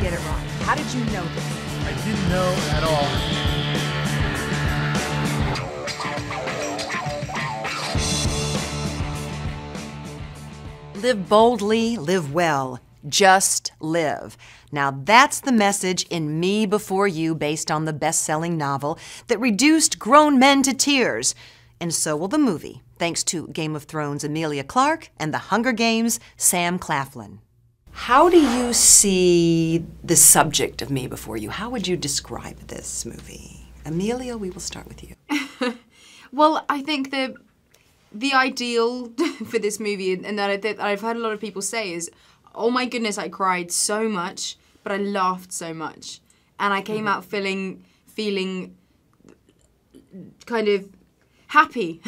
get it wrong. How did you know this? I didn't know at all. Live boldly, live well, just live. Now that's the message in Me Before You, based on the best-selling novel that reduced grown men to tears. And so will the movie, thanks to Game of Thrones' Emilia Clarke and The Hunger Games' Sam Claflin. How do you see the subject of Me Before You? How would you describe this movie? Emilia, we will start with you. Well, I think the ideal for this movie, and that I've heard a lot of people say, is, oh my goodness, I cried so much, but I laughed so much. And I came out feeling kind of happy.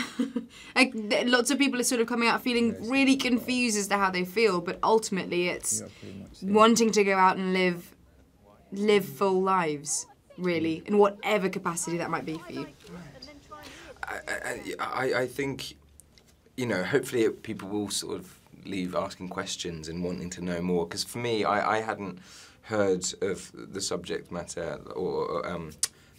Like, lots of people are sort of coming out feeling really confused as to how they feel, but ultimately it's wanting to go out and live full lives, really, in whatever capacity that might be for you. I think, you know, hopefully people will sort of leave asking questions and wanting to know more. Because for me, I hadn't heard of the subject matter or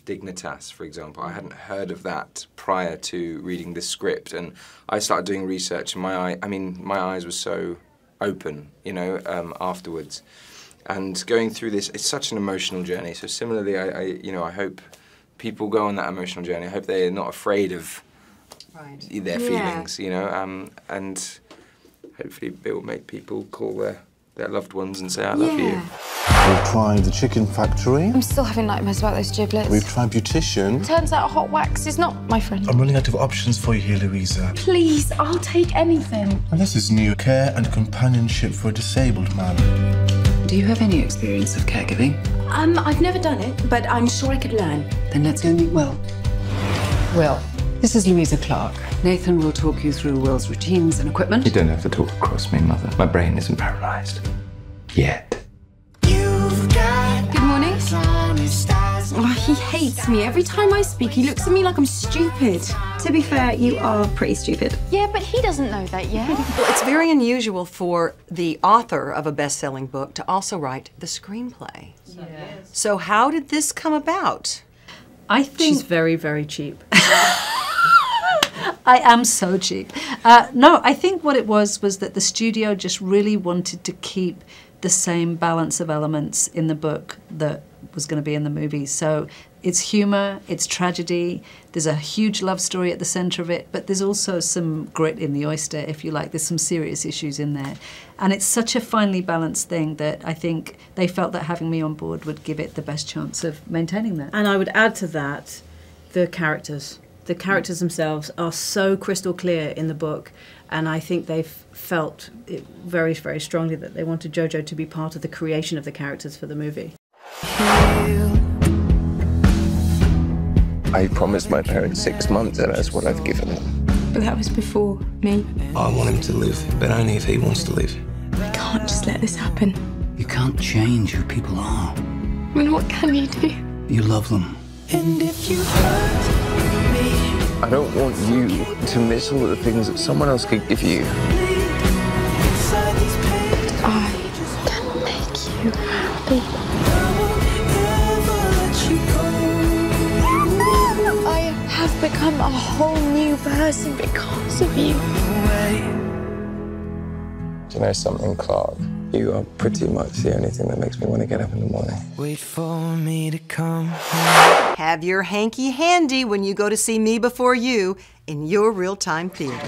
Dignitas, for example. I hadn't heard of that prior to reading the script, and I started doing research, and my eyes were so open, you know, afterwards. And going through this, it's such an emotional journey. So similarly, I hope people go on that emotional journey. I hope they're not afraid of their feelings, you know, and hopefully it will make people call their loved ones and say, I love you. We've tried the chicken factory. I'm still having nightmares about those giblets. We've tried beautician. Turns out hot wax is not my friend. I'm running out of options for you here, Louisa. Please, I'll take anything. And this is new care and companionship for a disabled man. Do you have any experience of caregiving? I've never done it, but I'm sure I could learn. Then let's go meet Will. Will, this is Louisa Clarke. Nathan will talk you through Will's routines and equipment. You don't have to talk across me, Mother. My brain isn't paralysed. Yet. Good morning. Oh, he hates me. Every time I speak, he looks at me like I'm stupid. To be fair, you are pretty stupid. Yeah, but he doesn't know that yet. Well, it's very unusual for the author of a best-selling book to also write the screenplay. Yes. So how did this come about? I think she's very, very cheap. I am so cheap. No, I think what it was that the studio just really wanted to keep the same balance of elements in the book that was going to be in the movie. So it's humor, it's tragedy, there's a huge love story at the center of it, but there's also some grit in the oyster, if you like. There's some serious issues in there. And it's such a finely balanced thing that I think they felt that having me on board would give it the best chance of maintaining that. And I would add to that the characters. The characters themselves are so crystal clear in the book, and I think they've felt it very, very strongly that they wanted Jojo to be part of the creation of the characters for the movie. I promised my parents 6 months, and that's what I've given them. But that was before me. I want him to live, but only if he wants to live. We can't just let this happen. You can't change who people are. I mean, what can you do? You love them. And if you hurt me, I don't want you to miss all of the things that someone else could give you. I can make you happy. I have become a whole new person because of you. Do you know something, Clark? You are pretty much the only thing that makes me want to get up in the morning. Wait for me to come. Have your hanky handy when you go to see Me Before You in your real-time theater.